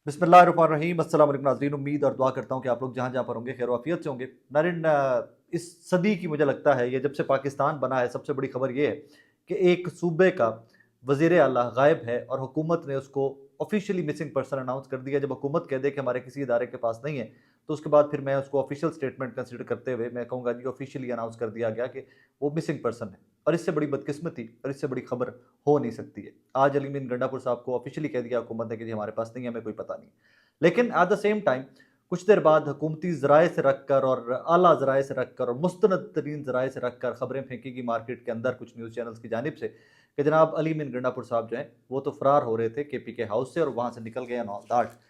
बिस्मिल्लाहिर्रहमानिर्रहीम। अस्सलाम वालेकुम नाज़रीन, उम्मीद और दुआ करता हूँ कि आप लोग जहाँ जहाँ पर होंगे खैर वाफियत से होंगे। नाज़रीन, इस सदी की मुझे लगता है ये जब से पाकिस्तान बना है सबसे बड़ी खबर ये है कि एक सूबे का वज़ीर आला गायब है और हुकूमत ने उसको ऑफिशियली मिसिंग पर्सन अनाउंस कर दिया। जब हुकूमत कह दे कि हमारे किसी इदारे के पास नहीं है तो उसके बाद फिर मैं उसको ऑफिशियल स्टेटमेंट कंसिडर करते हुए मैं कहूँगा जी ऑफिशियली अनाउंस कर दिया गया कि वो मिसिंग पर्सन है। और इससे बड़ी बदकिस्मती और इससे बड़ी खबर हो नहीं सकती है। आज अली मीन गंडापुर साहब को ऑफिशियली कह दिया हुकूमत ने कि जी हमारे पास नहीं है, हमें कोई पता नहीं। लेकिन एट द सेम टाइम कुछ देर बाद हुकूमती ज़राए से रख कर और आला ज़राए से रख कर और मुस्तनद तरीन ज़राए से रख कर खबरें फेंकेगी मार्केट के अंदर कुछ न्यूज़ चैनल्स की जानिब से कि जनाब अली मीन गंडापुर साहब जो हैं वो तो फरार हो रहे थे KP के हाउस से और वहाँ से निकल गए ऑन दैट।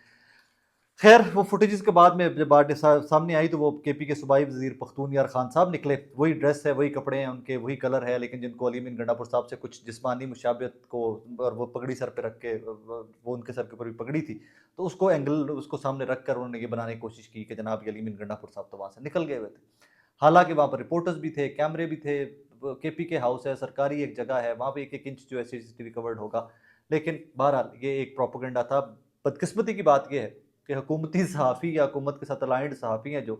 खैर वो फुटेजेस के बाद में जब बात सामने आई तो वो KP के सूबाई वजीर पख्तून यार खान साहब निकले। वही ड्रेस है, वही कपड़े हैं उनके, वही कलर है, लेकिन जिनको अली मीन गंडापुर साहब से कुछ जिस्मानी मुशाबियत को और वो पगड़ी सर पे रख के वो उनके सर के ऊपर भी पगड़ी थी तो उसको एंगल उसको सामने रख कर उन्होंने ये बनाने की कोशिश की कि जनाब अली मीन गंडापुर साहब तो वहाँ से निकल गए हुए थे। हालांकि वहाँ पर रिपोर्टर्स भी थे, कैमरे भी थे, KP के हाउस है, सरकारी एक जगह है, वहाँ पे एक एक इंच जो है CCTV कवर्ड होगा। लेकिन बहरहाल ये एक प्रोपोगंडा था। बदकिस्मती की बात यह है कि हुकूमती सहाफ़ी या हुकूमत के साथ अलाइंड सहाफ़ी हैं जो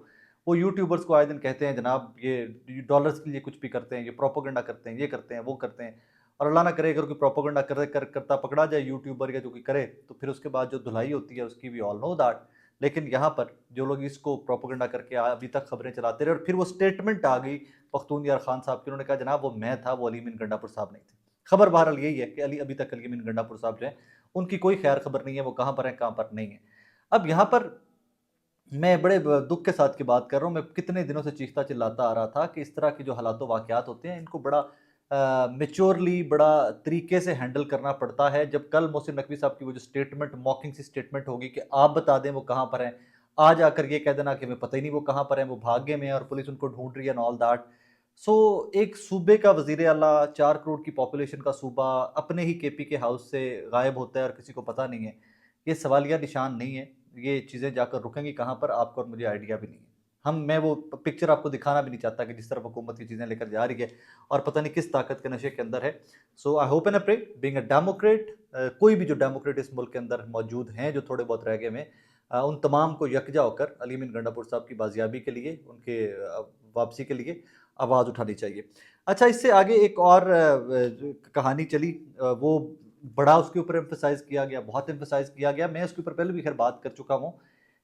वो यूट्यूबर्स को आए दिन कहते हैं जनाब ये डॉलर्स के लिए कुछ भी करते हैं, ये प्रोपोगंडा करते हैं, ये करते हैं, वो करते हैं। और अल्लाह ना करे अगर कोई प्रोपोगंडा करता पकड़ा जाए यूट्यूबर या जो कोई करे तो फिर उसके बाद जो धुलाई होती है उसकी वी ऑल नो दैट। लेकिन यहाँ पर जो लोग इसको प्रोपोगंडा करके अभी तक खबरें चलाते रहे और फिर वो स्टेटमेंट आ गई पख्तून यार खान साहब की, उन्होंने कहा जनाब वो मैं था, वो अली मीन गंडापुर साहब नहीं थे। खबर बहरहाल यही है कि अभी तक अली मीन गंडापुर साहब जो है उनकी कोई खैर खबर नहीं है, वो कहाँ पर है कहाँ पर नहीं है। अब यहाँ पर मैं बड़े दुख के साथ की बात कर रहा हूँ। मैं कितने दिनों से चीखता चिल्लाता आ रहा था कि इस तरह के जो हालात वाक़यात होते हैं इनको बड़ा मैच्योरली बड़ा तरीके से हैंडल करना पड़ता है। जब कल मोहसिन नकवी साहब की वो जो स्टेटमेंट मॉकिंग सी स्टेटमेंट होगी कि आप बता दें वो कहाँ पर हैं, आज आकर ये कह देना कि हमें पता ही नहीं वो कहाँ पर हैं, वो भागे में है और पुलिस उनको ढूंढ रही है एंड ऑल दैट। सो एक सूबे का वज़ीर आला 4 करोड़ की पॉपुलेशन का सूबा अपने ही KP के हाउस से गायब होता है और किसी को पता नहीं है, ये सवालिया निशान नहीं है। ये चीज़ें जाकर रुकेंगी कहाँ पर आपको और मुझे आइडिया भी नहीं है। मैं वो पिक्चर आपको दिखाना भी नहीं चाहता कि जिस तरफ हुकूमत की चीज़ें लेकर जा रही है और पता नहीं किस ताकत के नशे के अंदर है। So I hope and I pray being a democrat, कोई भी जो डेमोक्रेट इस मुल्क के अंदर मौजूद हैं जो थोड़े बहुत रह गए में, उन तमाम को यकजा होकर अली मीन गंडापुर साहब की बाजियाबी के लिए, उनके वापसी के लिए आवाज़ उठानी चाहिए। अच्छा, इससे आगे एक और जो कहानी चली, वो बड़ा उसके ऊपर एम्फसाइज़ किया गया, बहुत एम्फसाइज़ किया गया। मैं उसके ऊपर पहले भी खैर बात कर चुका हूँ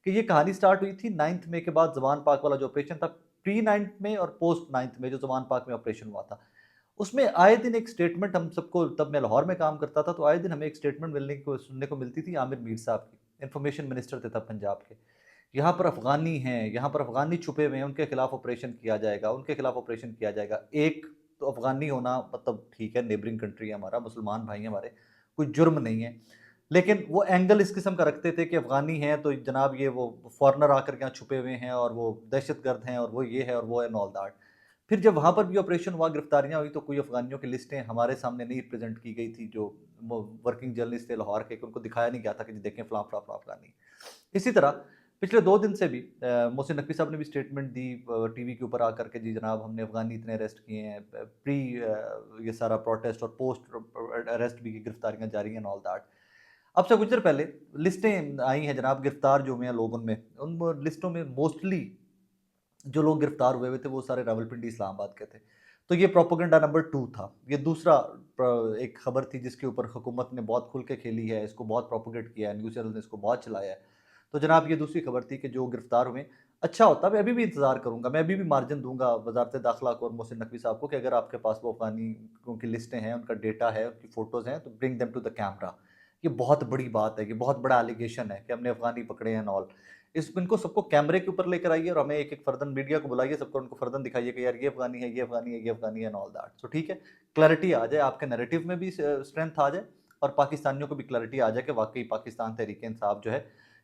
कि ये कहानी स्टार्ट हुई थी 9th मई के बाद ज़बान पाक वाला जो ऑपरेशन था, प्री 9th में और पोस्ट 9th में जो ज़बान पाक में ऑपरेशन हुआ था। उसमें आए दिन एक स्टेटमेंट हम सबको, तब मैं लाहौर में काम करता था, तो आए दिन हमें एक स्टेटमेंट सुनने को मिलती थी आमिर मीर साहब की, इन्फॉर्मेशन मिनिस्टर थे तब पंजाब के। यहाँ पर अफ़गानी हैं, यहाँ पर अफ़गानी छुपे हुए हैं, उनके खिलाफ ऑपरेशन किया जाएगा, उनके खिलाफ ऑपरेशन किया जाएगा। एक तो अफ़गानी होना मतलब ठीक है, नेबरिंग कंट्री है हमारा, मुसलमान भाई हैं हमारे, कोई जुर्म नहीं है। लेकिन वो एंगल इस किस्म का रखते थे कि अफ़गानी हैं तो जनाब ये वो फ़ॉरेनर आकर के यहाँ छुपे हुए हैं और वो दहशतगर्द हैं और वो ये है और वो है एंड ऑल दैट। फिर जब वहाँ पर भी ऑपरेशन हुआ, गिरफ्तारियाँ हुई, तो कोई अफ़गानियों की लिस्टें हमारे सामने नहीं प्रेज़ेंट की गई थी जो वर्किंग जर्नलिस्ट थे लाहौर के, कि उनको दिखाया नहीं गया था कि जी देखें फ़लाँ फ़लाँ फ़लाँ अफ़गानी। इसी तरह पिछले 2 दिन से भी मोहसिन नकवी साहब ने भी स्टेटमेंट दी टीवी के ऊपर आकर के, जी जनाब हमने अफ़गानी इतने अरेस्ट किए हैं, प्री ये सारा प्रोटेस्ट और पोस्ट अरेस्ट भी की गिरफ्तारियाँ जारी हैं एंड ऑल दैट। अब से कुछ देर पहले लिस्टें आई हैं जनाब, गिरफ्तार जो हुए हैं लोग उनमें, उन लिस्टों में मोस्टली जो लोग गिरफ्तार हुए हुए थे वो सारे रावलपिंडी इस्लामाबाद के थे। तो ये प्रोपेगेंडा नंबर 2 था। ये दूसरा एक खबर थी जिसके ऊपर हुकूमत ने बहुत खुल के खेली है, इसको बहुत प्रोपेगेट किया है, न्यूज़ चैनल ने इसको बहुत चलाया है। तो जनाब ये दूसरी खबर थी कि जो गिरफ्तार हुए, अच्छा होता, मैं अभी भी इंतज़ार करूँगा, मैं अभी भी मार्जिन दूँगा वज़ारत दाखिला को और मोहसिन नकवी साहब को कि अगर आपके पास वो अफ़गानियों की लिस्टें हैं, उनका डेटा है, उनकी फ़ोटोज़ हैं, तो bring them to the camera. ये बहुत बड़ी बात है, ये बहुत बड़ा एलिगेशन है कि हमने अफ़गानी पकड़े हैं एंड ऑल। इनको सबको कैमरे के ऊपर लेकर आइए और हमें एक-एक फर्दन मीडिया को बुलाइए, सबको उनको फर्दन दिखाइए कि यार ये अफ़गानी है, ये अफ़गानी है, ये अफ़गानी है एंड ऑल दैट। सो ठीक है, क्लैरिटी आ जाए, आपके नैरेटिव में भी स्ट्रेंथ आ जाए और पाकिस्तानियों को भी क्लैरिटी आ जाए कि वाक़ई पाकिस्तान तहरीक-ए-इंसाफ जो है,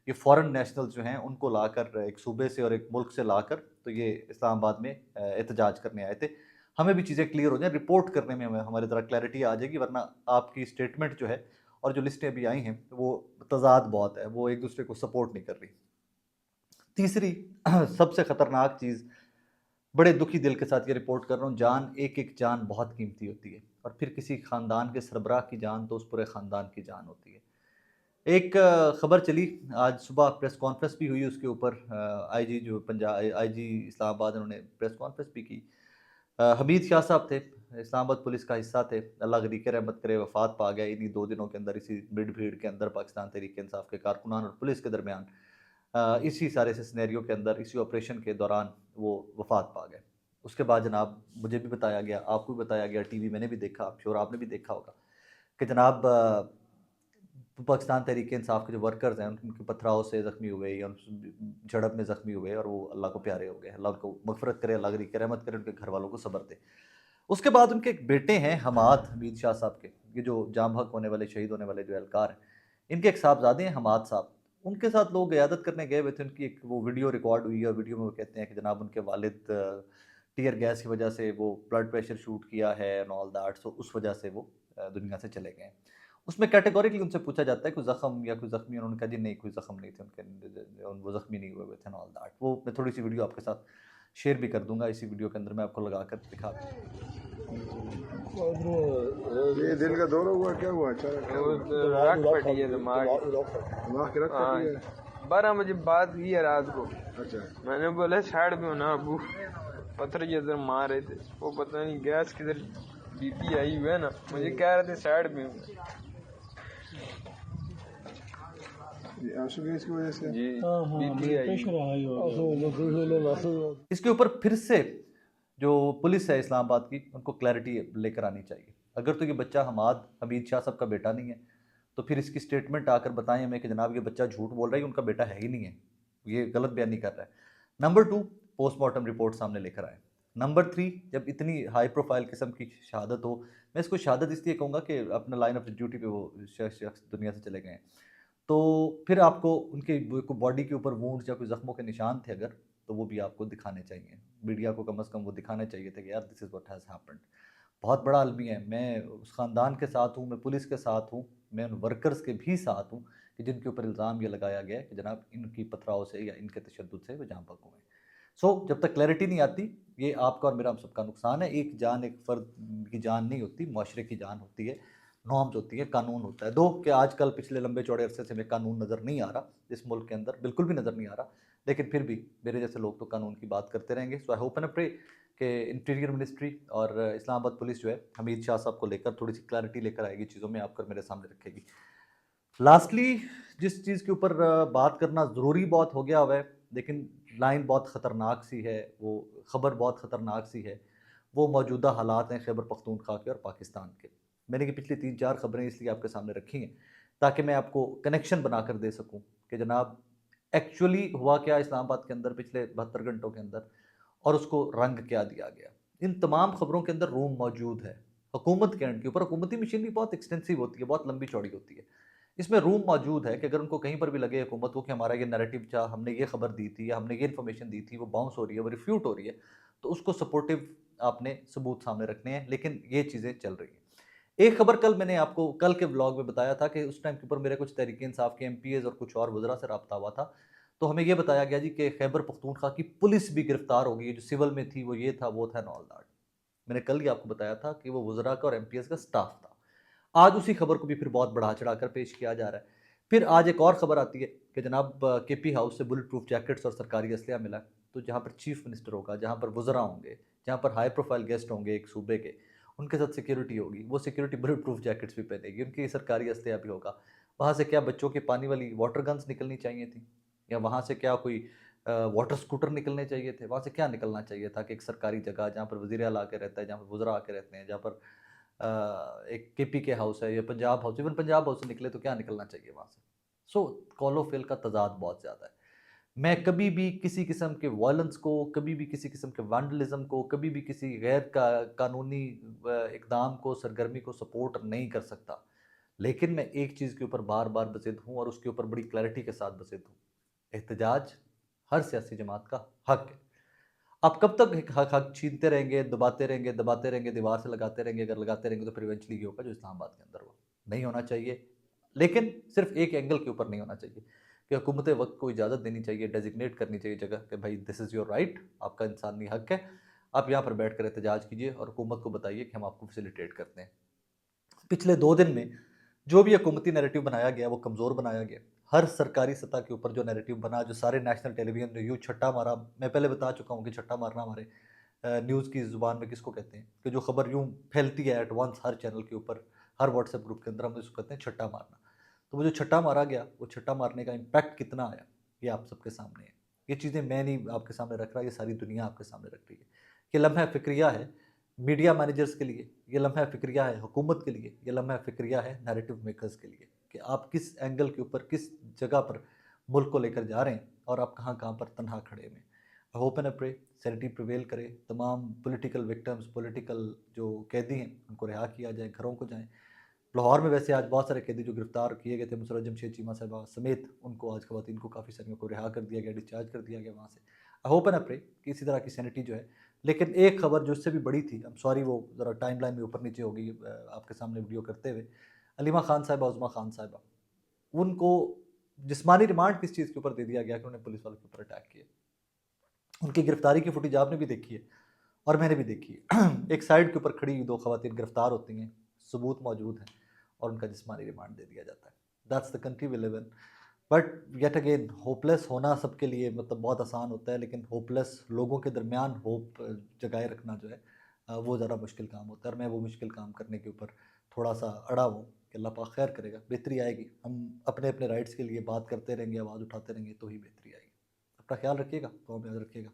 ये फॉरेन नेशनल्स जो हैं उनको लाकर एक सूबे से और एक मुल्क से लाकर तो ये इस्लामाबाद में एहतजाज करने आए थे। हमें भी चीज़ें क्लियर हो जाएँ, रिपोर्ट करने में हमें हमारी ज़रा क्लैरिटी आ जाएगी, वरना आपकी स्टेटमेंट जो है और जो लिस्टें अभी आई हैं, वो तज़ाद बहुत है, वो एक-दूसरे को सपोर्ट नहीं कर रही। तीसरी सबसे खतरनाक चीज़, बड़े दुखी दिल के साथ ये रिपोर्ट कर रहा हूँ, जान, एक-एक जान बहुत कीमती होती है और फिर किसी ख़ानदान के सरबराह की जान तो उस पूरे ख़ानदान की जान होती है। एक खबर चली आज सुबह, प्रेस कॉन्फ्रेंस भी हुई उसके ऊपर। आईजी जो पंजाब आईजी इस्लामाबाद, उन्होंने प्रेस कॉन्फ्रेंस भी की। हमीद शाह साहब थे, इस्लामाबाद पुलिस का हिस्सा थे, अल्लाह गरीक रहमत करे वफात पा गए इन्हीं 2 दिनों के अंदर। इसी मिड भीड़ के अंदर पाकिस्तान तहरीक इंसाफ के कारकुनान और पुलिस के दरमियान इसी सारे से सिनेरियो के अंदर, इसी ऑपरेशन के दौरान वो वफात पा गए। उसके बाद जनाब मुझे भी बताया गया, आपको भी बताया गया, टीवी मैंने भी देखा, आप श्योर आपने भी देखा होगा कि जनाब पाकिस्तान तहरीक इंसाफ के जो वर्कर्स हैं उनके पथराव से ज़ख्मी हुए या झड़प में ज़ख्मी हुए और वो अल्लाह को प्यारे हो गए। अल्लाह उनको मगफरत करे, अल्लाह की रहमत करे, उनके घर वालों को सब्र दे। उसके बाद उनके एक बेटे हैं हमाद हमीद शाह साहब के, ये जो जाम हक होने वाले, शहीद होने वाले जो एहलकार हैं, इनके एक साहबजादे हैं हमाद साहब। उनके साथ लोग क़यादत करने गए हुए थे। उनकी एक वो वीडियो रिकॉर्ड हुई है और वीडियो में वो कहते हैं कि जनाब उनके वालिद टीयर गैस की वजह से वो ब्लड प्रेशर शूट किया है एंड ऑल दैट, सो उस वजह से वो दुनिया से चले गए। उसमें कैटेगोरिकली उनसे पूछा जाता है कोई ज़ख्म या कोई ज़ख्मी, उन्होंने कहा जी नहीं कोई ज़ख्म नहीं थे उनके, वो ज़ख्मी नहीं हुए थे ऑल दैट। वो मैं थोड़ी सी वीडियो आपके साथ शेयर भी कर दूंगा, इसी वीडियो के अंदर मैं आपको लगा कर दिखा ये दिल का दौरा हुआ, क्या हुआ अचानक? रख पड़ी है दिमाग की रख पड़ी है। 12 बजे बात की है रात को। अच्छा, मैंने बोला साइड में होना अबू, पत्थर इधर मार रहे थे, वो पता नहीं गैस किधर बीपी आई हुई है ना, मुझे कह रहे थे साइड में हूँ। आंसू गैस की वजह से जी बीपी आई। इसके ऊपर फिर से जो पुलिस है इस्लामाबाद की, उनको क्लैरिटी लेकर आनी चाहिए। अगर तो ये बच्चा हमाद हमीद शाह साहब का बेटा नहीं है तो फिर इसकी स्टेटमेंट आकर बताएं हमें कि जनाब ये बच्चा झूठ बोल रहा है, उनका बेटा है ही नहीं है, ये गलत बयान नहीं कर रहा है। नंबर 2, पोस्टमार्टम रिपोर्ट सामने लेकर आए। नंबर 3, जब इतनी हाई प्रोफाइल किस्म की शहादत हो, मैं इसको शहादत इसलिए कहूँगा कि अपना लाइन ऑफ ड्यूटी पे वो शख्स दुनिया से चले गए हैं, तो फिर आपको उनके बॉडी के ऊपर वुंड्स या कोई ज़ख्मों के निशान थे अगर, तो वो भी आपको दिखाने चाहिए। मीडिया को कम से कम वो दिखाने चाहिए थे कि यार this is what has happened. बहुत बड़ा आलमी है, मैं उस ख़ानदान के साथ हूँ, मैं पुलिस के साथ हूँ, मैं उन वर्कर्स के भी साथ हूँ कि जिनके ऊपर इल्ज़ाम ये लगाया गया है कि जनाब इनकी पथराव से या इनके तशद्दुद से वो जाँ बहक हुए हैं। सो जब तक क्लैरिटी नहीं आती, ये आपका और मेरा हम सबका नुकसान है। एक जान, एक फ़र्द की जान नहीं होती, मुआशरे की जान होती है, नॉर्म्स होती है, कानून होता है। दो कि आजकल पिछले लंबे चौड़े अरसे से हमें कानून नज़र नहीं आ रहा इस मुल्क के अंदर, बिल्कुल भी नज़र नहीं आ रहा, लेकिन फिर भी मेरे जैसे लोग तो कानून की बात करते रहेंगे। सो आई होप एंड प्रे कि इंटीरियर मिनिस्ट्री और इस्लामाबाद पुलिस जो है हमीद शाह साहब को लेकर थोड़ी सी क्लैरिटी लेकर आएगी, चीज़ों में आपकर मेरे सामने रखेगी। लास्टली जिस चीज़ के ऊपर बात करना ज़रूरी बहुत हो गया हुआ है, लेकिन लाइन बहुत ख़तरनाक सी है, वो ख़बर बहुत ख़तरनाक सी है, वो मौजूदा हालात हैं खैबर पख्तूनख्वा के और पाकिस्तान के। मैंने कि पिछली 3-4 ख़बरें इसलिए आपके सामने रखी हैं ताकि मैं आपको कनेक्शन बनाकर दे सकूं कि जनाब एक्चुअली हुआ क्या इस्लामाबाद के अंदर पिछले 72 घंटों के अंदर, और उसको रंग क्या दिया गया। इन तमाम खबरों के अंदर रूम मौजूद है हुकूमत के एंड के ऊपर। हुकूमती मशीनरी बहुत एक्सटेंसिव होती है, बहुत लंबी चौड़ी होती है। इसमें रूम मौजूद है कि अगर उनको कहीं पर भी लगे हुकूमत को कि हमारा ये नैरेटिव था, हमने ये खबर दी थी या हमने ये इन्फॉर्मेशन दी थी, वो बाउंस हो रही है, वो रिफ्यूट हो रही है, तो उसको सपोर्टिव आपने सबूत सामने रखने हैं। लेकिन ये चीज़ें चल रही हैं। एक खबर कल मैंने आपको कल के व्लॉग में बताया था कि उस टाइम के ऊपर मेरे कुछ तहरीक इंसाफ के एमपीएस और कुछ और वज़रा से रब्ता हुआ था, तो हमें ये बताया गया जी कि खैबर पख्तूनख्वा की पुलिस भी गिरफ्तार हो गई है, जो सिविल में थी, वो ये था, वो था, एंड ऑल दैट। मैंने कल ही आपको बताया था कि वो वज़रा का और एमपीएस का स्टाफ था। आज उसी खबर को भी फिर बहुत बढ़ा चढ़ाकर पेश किया जा रहा है। फिर आज एक और खबर आती है कि जनाब केपी हाउस से बुलेट प्रूफ जैकेट्स और सरकारी असलहा मिला। तो जहाँ पर चीफ मिनिस्टर होगा, जहाँ पर वज़रा होंगे, जहाँ पर हाई प्रोफाइल गेस्ट होंगे एक सूबे के, उनके साथ सिक्योरिटी होगी, वो सिक्योरिटी बुलेट प्रूफ जैकेट्स भी पहनेगी, उनकी सरकारी असलहा भी होगा। वहाँ से क्या बच्चों की पानी वाली वाटर गन्स निकलनी चाहिए थी, या वहाँ से क्या कोई वाटर स्कूटर निकलने चाहिए थे, वहाँ से क्या निकलना चाहिए था कि एक सरकारी जगह जहाँ पर वज़ीर आला आके रहता है, जहाँ पर वज़रा आके रहते हैं, जहाँ पर एक केपी के हाउस है या Punjab house, even Punjab house से निकले तो क्या निकलना चाहिए वहाँ से। सो कॉलो फेल का तजाद बहुत ज़्यादा है। मैं कभी भी किसी किस्म के वायलेंस को, कभी भी किसी किस्म के वैंडलिज्म को, कभी भी किसी गैर कानूनी इकदाम को, सरगर्मी को सपोर्ट नहीं कर सकता। लेकिन मैं एक चीज़ के ऊपर बार बार बज़िद हूँ और उसके ऊपर बड़ी क्लैरिटी के साथ बज़िद हूँ, एहतजाज हर सियासी जमात का हक है। आप कब तक हक हक छीनते रहेंगे, दबाते रहेंगे, दीवार से लगाते रहेंगे? अगर लगाते रहेंगे तो फिर इवेंचुअली ये होगा जो इस्लामाबाद के अंदर हुआ। नहीं होना चाहिए, लेकिन सिर्फ एक एंगल के ऊपर नहीं होना चाहिए कि हुकूमत वक्त को इजाज़त देनी चाहिए, डेजिग्नेट करनी चाहिए जगह कि भाई दिस इज़ योर राइट, आपका इंसानी हक है, आप यहाँ पर बैठ कर एहतजाज कीजिए और हुकूमत को बताइए कि हम आपको फैसिलिटेट करते हैं। पिछले 2 दिन में जो भी हुकूमती नैरेटिव बनाया गया वो कमज़ोर बनाया गया। हर सरकारी सतह के ऊपर जो नैरेटिव बना, जो सारे नेशनल टेलीविज़न ने यूँ छट्टा मारा, मैं पहले बता चुका हूँ कि छट्टा मारना हमारे न्यूज़ की ज़ुबान में किसको कहते हैं, कि जो खबर यूँ फैलती है एट वंस हर चैनल के ऊपर, हर व्हाट्सएप ग्रुप के अंदर, हम इसको कहते हैं छट्टा मारना। तो वो जो छट्टा मारा गया, वो छट्टा मारने का इम्पैक्ट कितना आया, ये आप सबके सामने है। ये चीज़ें मैं नहीं आपके सामने रख रहा, ये सारी दुनिया आपके सामने रख रही है। ये लम्हा फ़िक्रिया है मीडिया मैनेजर्स के लिए, ये लम्हा फ़िक्रिया है हुकूमत के लिए, ये लम्हा फ़िक्रिया है नैरेटिव मेकर्स के लिए, कि आप किस एंगल के ऊपर, किस जगह पर मुल्क को लेकर जा रहे हैं और आप कहाँ-कहाँ पर तन्हा खड़े हुए हैं। I hope and I pray sanity prevail करे, तमाम पॉलिटिकल विक्टिम्स, पॉलिटिकल जो कैदी हैं, उनको रिहा किया जाए, घरों को जाएँ। लाहौर में वैसे आज बहुत सारे कैदी जो गिरफ्तार किए गए थे, मुसर्रत जमशेद चीमा साहिबा समेत, उनको आज ख़वातीन को काफ़ी सारियों को रिहा कर दिया गया, डिस्चार्ज कर दिया गया वहाँ से। I hope and I pray कि इसी तरह की सैनिटी जो है। लेकिन एक खबर जो इससे भी बड़ी थी, आई एम सॉरी वो ज़रा टाइमलाइन में ऊपर नीचे हो गई आपके सामने वीडियो करते हुए। अलीमा खान साहिबा, उज़मा खान साहिबा, उनको जिस्मानी रिमांड किस चीज़ के ऊपर दे दिया गया कि उन्हें पुलिस वालों के ऊपर अटैक किया। उनकी गिरफ्तारी की फुटेज आपने भी देखी है और मैंने भी देखी है। एक साइड के ऊपर खड़ी हुई 2 ख़वातीन गिरफ्तार होती हैं, सबूत मौजूद हैं और उनका जिस्मानी रिमांड दे दिया जाता है। That's the country we live in. But yet again hopeless होना सबके लिए मतलब बहुत आसान होता है, लेकिन होपलेस लोगों के दरमियान होप जगाए रखना जो है वो ज़्यादा मुश्किल काम होता है। और मैं वो मुश्किल काम करने के ऊपर थोड़ा-सा अड़ा हूँ कि अल्लाह पाक खैर करेगा, बेहतरी आएगी। हम अपने-अपने राइट्स के लिए बात करते रहेंगे, आवाज़ उठाते रहेंगे तो ही बेहतरी आएगी। अपना ख्याल रखिएगा, दुआ में याद रखिएगा।